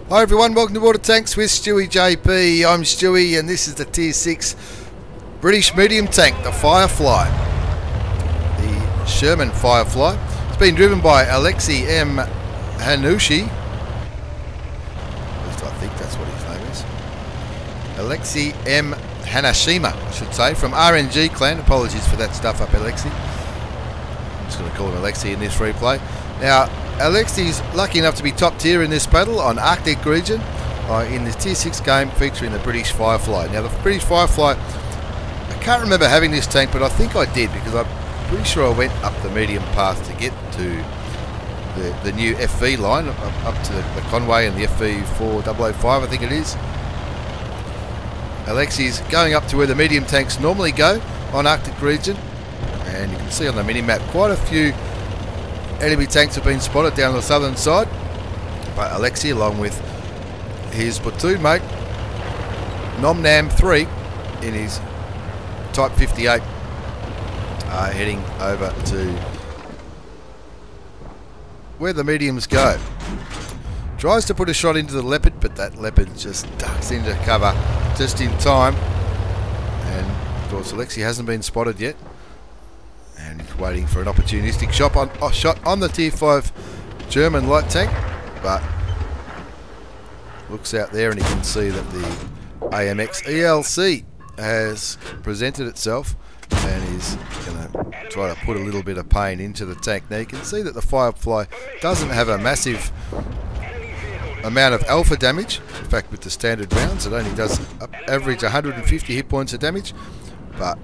Hi everyone, welcome to Water Tanks with stewiejp. I'm Stewie and this is the Tier 6 British medium tank, the Firefly. The Sherman Firefly. It's been driven by Alexei M Hanashima. At least I think that's what his name is. Alexei M Hanashima, I should say, from RNG clan. Apologies for that stuff up, Alexei. I'm just going to call him Alexei in this replay. Now, Alexei's lucky enough to be top tier in this battle on Arctic region in this Tier 6 game featuring the British Firefly. Now the British Firefly, I can't remember having this tank, but I think I did because I'm pretty sure I went up the medium path to get to the new FV line, up to the Conway and the FV4005 I think it is. Alexei's going up to where the medium tanks normally go on Arctic region, and you can see on the mini-map quite a few enemy tanks have been spotted down the southern side, but Alexei, along with his platoon mate Nomnam 3 in his Type 58, are heading over to where the mediums go. Tries to put a shot into the Leopard, but that Leopard just ducks into cover just in time, and of course Alexei hasn't been spotted yet. And he's waiting for an opportunistic shot on the Tier 5 German light tank, but looks out there and you can see that the AMX ELC has presented itself and is going to try to put a little bit of pain into the tank. Now you can see that the Firefly doesn't have a massive amount of alpha damage. In fact, with the standard rounds it only does average 150 hit points of damage, but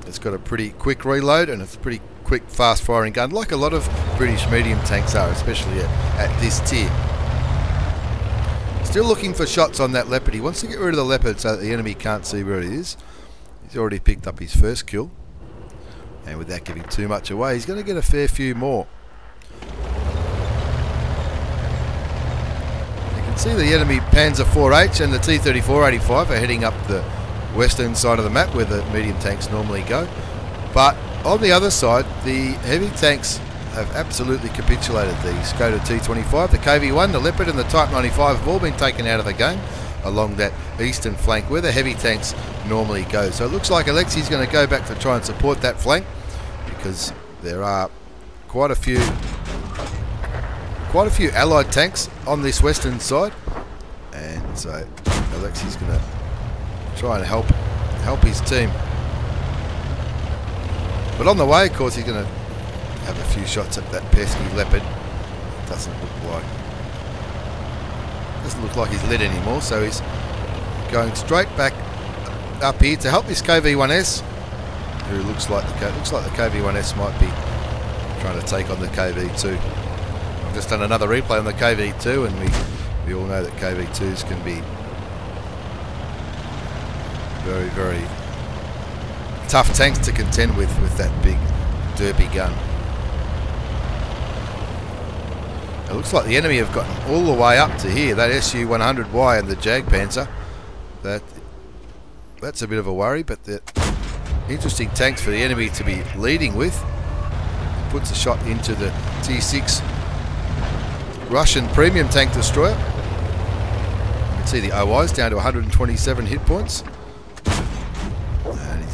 it's got a pretty quick reload and it's a pretty quick fast firing gun, like a lot of British medium tanks are, especially at this tier. Still looking for shots on that Leopard. He wants to get rid of the Leopard so that the enemy can't see where it is. He's already picked up his first kill, and without giving too much away, he's going to get a fair few more. You can see the enemy Panzer 4H and the T-34-85 are heading up the western side of the map where the medium tanks normally go, but on the other side the heavy tanks have absolutely capitulated. The Skoda T25, the KV1, the Leopard and the Type 95 have all been taken out of the game along that eastern flank where the heavy tanks normally go. So it looks like Alexei's going to go back to try and support that flank, because there are quite a few allied tanks on this western side, and so Alexei's going to try and help his team. But on the way, of course, he's going to have a few shots at that pesky Leopard. Doesn't look like he's lit anymore, so he's going straight back up here to help this KV1S, who looks like the KV1S might be trying to take on the KV2. I've just done another replay on the KV2, and we all know that KV2s can be very, very tough tanks to contend with that big derpy gun. It looks like the enemy have gotten all the way up to here. That SU-100Y and the Jag Panzer, that's a bit of a worry, but they're interesting tanks for the enemy to be leading with. It puts a shot into the Tier 6 Russian premium tank destroyer. You can see the OI's down to 127 hit points.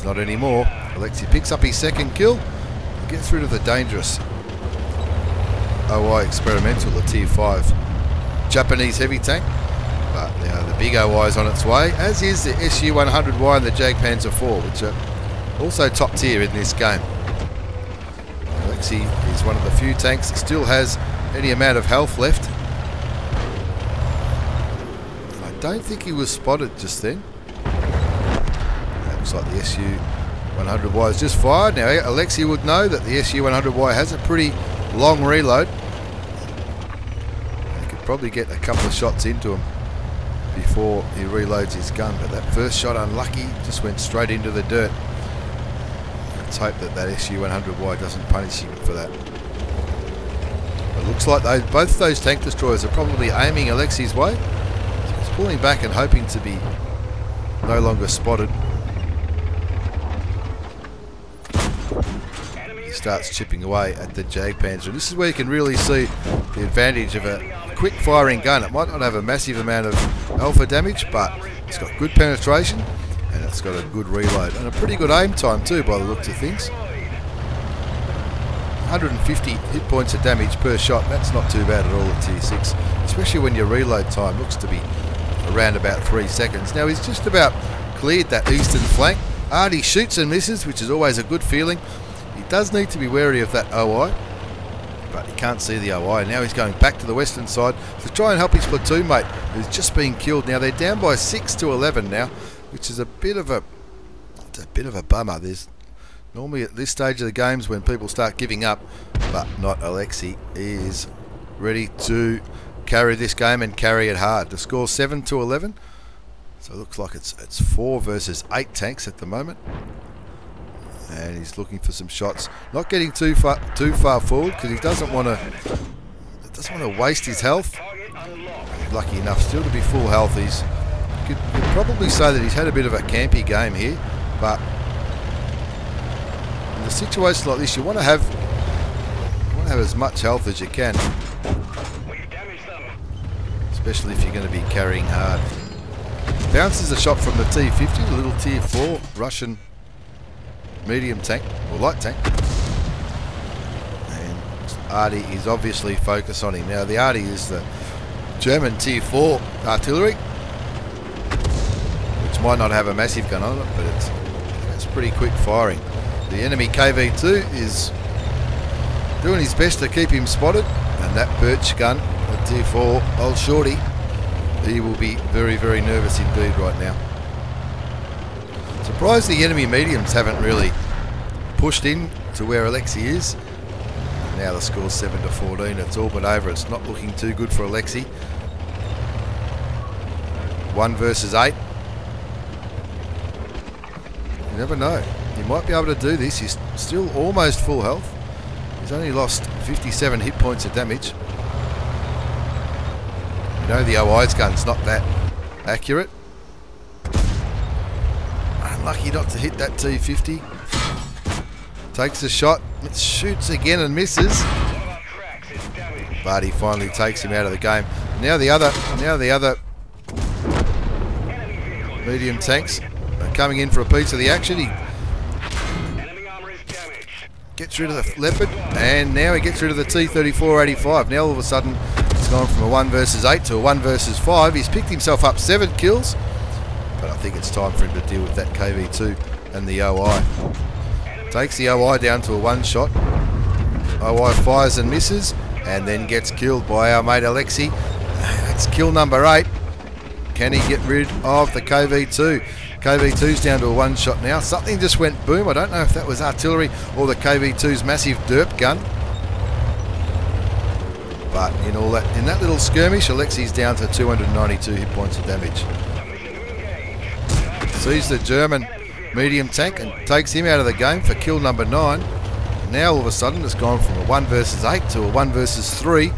Not anymore. Alexei picks up his second kill and gets rid of the dangerous OI Experimental, the Tier 5 Japanese heavy tank. But now the big OI is on its way, as is the SU-100Y and the Jag Panzer 4, which are also top tier in this game. Alexei is one of the few tanks that still has any amount of health left. I don't think he was spotted just then. Looks like the SU-100Y has just fired. Now Alexei would know that the SU-100Y has a pretty long reload. He could probably get a couple of shots into him before he reloads his gun, but that first shot, unlucky, just went straight into the dirt. Let's hope that SU-100Y doesn't punish him for that. It looks like both those tank destroyers are probably aiming Alexei's way. So he's pulling back and hoping to be no longer spotted. starts chipping away at the Jagdpanzer. This is where you can really see the advantage of a quick firing gun. It might not have a massive amount of alpha damage, but it's got good penetration and it's got a good reload and a pretty good aim time too, by the looks of things. 150 hit points of damage per shot, that's not too bad at all at tier 6, especially when your reload time looks to be around about 3 seconds. Now he's just about cleared that eastern flank. Artie shoots and misses, which is always a good feeling. He does need to be wary of that OI, but he can't see the OI. Now he's going back to the western side to try and help his platoon mate, who's just been killed. Now they're down by 6 to 11 now, which is a bit of a bummer. There's normally at this stage of the games when people start giving up, but not Alexei. He is ready to carry this game and carry it hard. The score 7 to 11. So it looks like it's 4 versus 8 tanks at the moment, and he's looking for some shots. Not getting too far forward because he doesn't want to waste his health. He's lucky enough still to be full health. You could probably say that he's had a bit of a campy game here, but in a situation like this, you want to have as much health as you can, especially if you're going to be carrying hard. Bounces a shot from the T-50, the little tier 4 Russian medium tank, or light tank. And Artie is obviously focused on him. Now the Artie is the German tier 4 artillery, which might not have a massive gun on it, but it's pretty quick firing. The enemy KV-2 is doing his best to keep him spotted, and that birch gun, the tier 4 old shorty, he will be very, very nervous indeed right now. Surprised the enemy mediums haven't really pushed in to where Alexei is. Now the score's 7 to 14. It's all but over. It's not looking too good for Alexei. 1 versus 8. You never know. He might be able to do this. He's still almost full health. He's only lost 57 hit points of damage. You know the OI's gun's not that accurate. Unlucky not to hit that T-50. Takes a shot, it shoots again and misses. But he finally takes him out of the game. Now the other medium tanks are coming in for a piece of the action. He gets rid of the Leopard, and now he gets rid of the T-34-85. Now all of a sudden it's gone from a 1 versus 8 to a 1 versus 5. He's picked himself up 7 kills, but I think it's time for him to deal with that KV-2 and the OI. Takes the OI down to a 1 shot. OI fires and misses, and then gets killed by our mate Alexei. That's kill number 8. Can he get rid of the KV-2? KV-2's down to a 1 shot now. Something just went boom. I don't know if that was artillery or the KV-2's massive derp gun. But in that little skirmish, Alexei's down to 292 hit points of damage. Sees the German medium tank and takes him out of the game for kill number 9. Now all of a sudden it's gone from a 1 versus 8 to a 1 versus 3.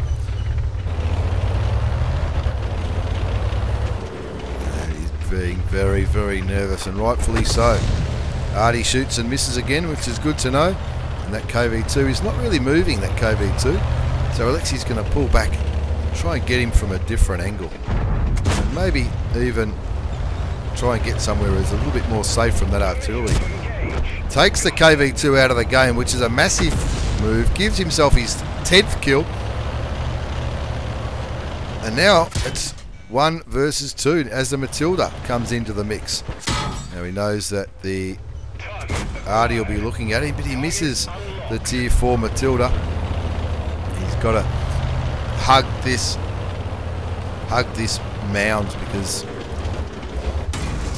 And he's being very, very nervous, and rightfully so. Artie shoots and misses again, which is good to know. And that KV-2 is not really moving, that KV-2. So Alexei's going to pull back, try and get him from a different angle. And maybe even try and get somewhere that's a little bit more safe from that artillery. Takes the KV-2 out of the game, which is a massive move. Gives himself his 10th kill. And now it's 1 versus 2 as the Matilda comes into the mix. Now he knows that the Artie will be looking at him, but he misses the tier 4 Matilda. He's got to hug this mound because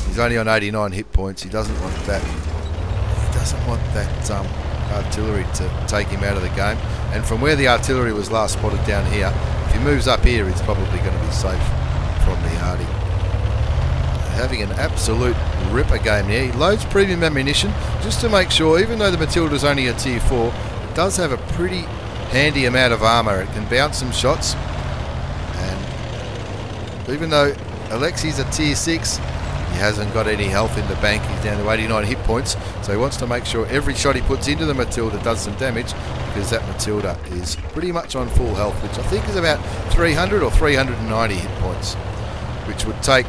he's only on 89 hit points. He doesn't want that. He doesn't want that artillery to take him out of the game. And from where the artillery was last spotted down here, if he moves up here, it's probably going to be safe from the Artie. Having an absolute ripper game here. He loads premium ammunition just to make sure, even though the Matilda's only a tier 4, it does have a pretty handy amount of armour. It can bounce some shots, and even though Alexei's a tier 6, He hasn't got any health in the bank. He's down to 89 hit points, so he wants to make sure every shot he puts into the Matilda does some damage, because that Matilda is pretty much on full health, which I think is about 300 or 390 hit points, which would take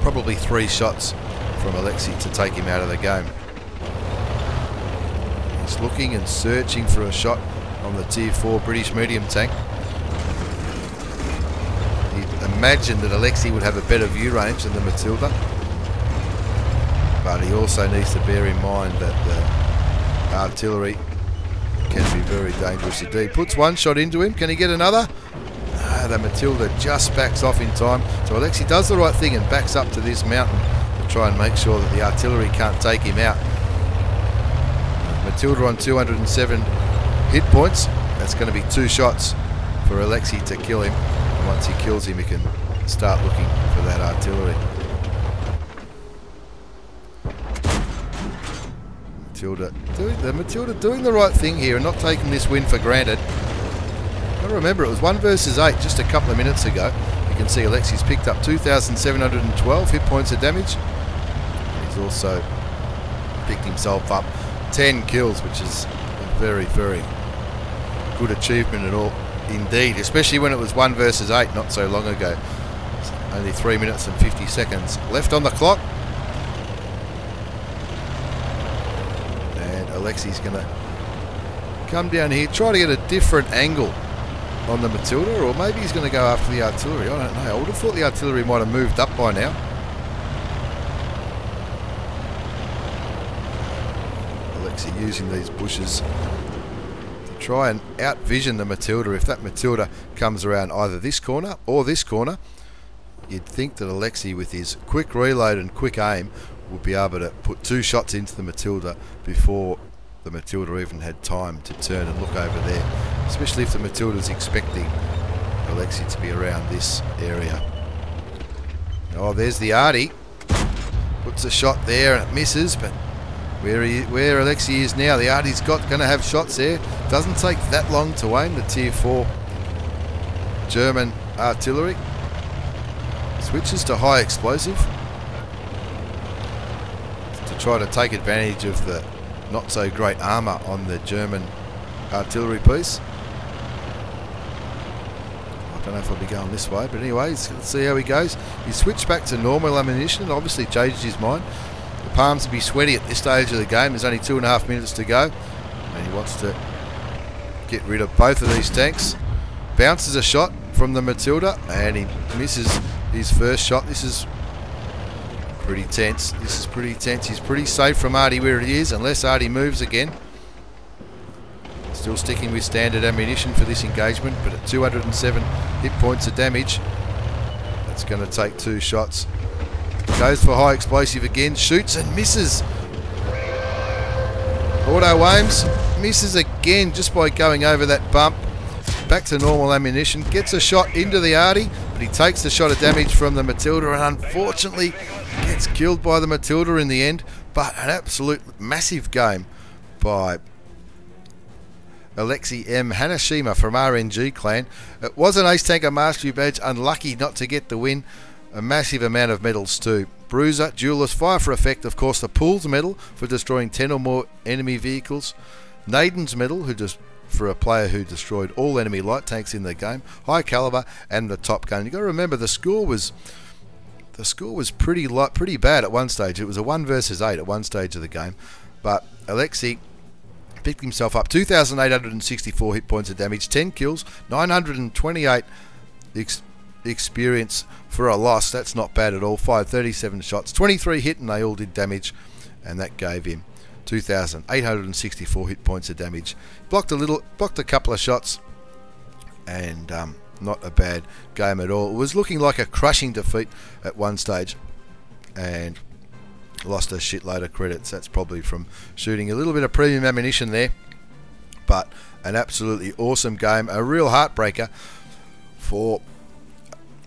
probably 3 shots from Alexei to take him out of the game. He's looking and searching for a shot on the Tier 4 British medium tank. He'd imagine that Alexei would have a better view range than the Matilda, but he also needs to bear in mind that the artillery can be very dangerous indeed. Puts one shot into him. Can he get another? The Matilda just backs off in time. So Alexei does the right thing and backs up to this mountain to try and make sure that the artillery can't take him out. Matilda on 207 hit points. That's going to be 2 shots for Alexei to kill him. And once he kills him, he can start looking for that artillery. Matilda doing the right thing here and not taking this win for granted. I remember it was 1 versus 8 just a couple of minutes ago. You can see Alexei's picked up 2,712 hit points of damage. He's also picked himself up 10 kills, which is a very, very good achievement at all indeed, especially when it was 1 versus 8 not so long ago. It's only 3 minutes and 50 seconds left on the clock. And Alexei's going to come down here, try to get a different angle on the Matilda, or maybe he's going to go after the artillery. I don't know. I would have thought the artillery might have moved up by now. Alexei using these bushes to try and out-vision the Matilda. If that Matilda comes around either this corner or this corner, you'd think that Alexei, with his quick reload and quick aim, would be able to put 2 shots into the Matilda before the Matilda even had time to turn and look over there, especially if the Matilda's expecting Alexei to be around this area. Oh, there's the Artie. Puts a shot there and it misses, but where Alexei is now, the Artie's going to have shots there. Doesn't take that long to aim, the Tier 4 German artillery. Switches to high explosive to try to take advantage of the not so great armour on the German artillery piece. I don't know if I'll be going this way, but anyway, let's see how he goes. He switched back to normal ammunition and obviously changed his mind. The palms will be sweaty at this stage of the game. There's only 2.5 minutes to go, and he wants to get rid of both of these tanks. Bounces a shot from the Matilda and he misses his first shot. This is pretty tense. This is pretty tense. He's pretty safe from Artie where he is, unless Artie moves again. Still sticking with standard ammunition for this engagement, but at 207 hit points of damage, that's going to take 2 shots. Goes for high explosive again, shoots and misses. Auto aims, misses again just by going over that bump. Back to normal ammunition, gets a shot into the Artie, but he takes the shot of damage from the Matilda and unfortunately gets killed by the Matilda in the end. But an absolute massive game by Alexei M Hanashima from RNG clan. It was an Ace Tanker Mastery badge, unlucky not to get the win. A massive amount of medals too. Bruiser, Duelist, Fire for Effect, of course the Pools medal for destroying 10 or more enemy vehicles. Naiden's medal, for a player who destroyed all enemy light tanks in the game. High Caliber and the Top Gun. You've got to remember the score was pretty bad at one stage. It was a 1 versus 8 at one stage of the game, but Alexei picked himself up 2,864 hit points of damage, 10 kills, 928 experience for a loss. That's not bad at all. 537 shots, 23 hit, and they all did damage, and that gave him 2,864 hit points of damage. Blocked a couple of shots, and not a bad game at all. It was looking like a crushing defeat at one stage, and lost a shitload of credits. That's probably from shooting a little bit of premium ammunition there, but an absolutely awesome game. A real heartbreaker for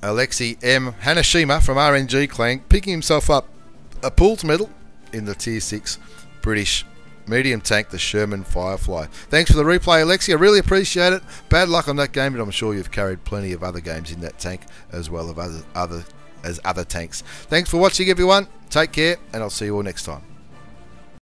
Alexei M Hanashima from RNG clan, picking himself up a Pools medal in the Tier 6 British medium tank, the Sherman Firefly. Thanks for the replay, Alexei. I really appreciate it. Bad luck on that game, but I'm sure you've carried plenty of other games in that tank as well as other as other tanks. Thanks for watching, everyone. Take care, and I'll see you all next time.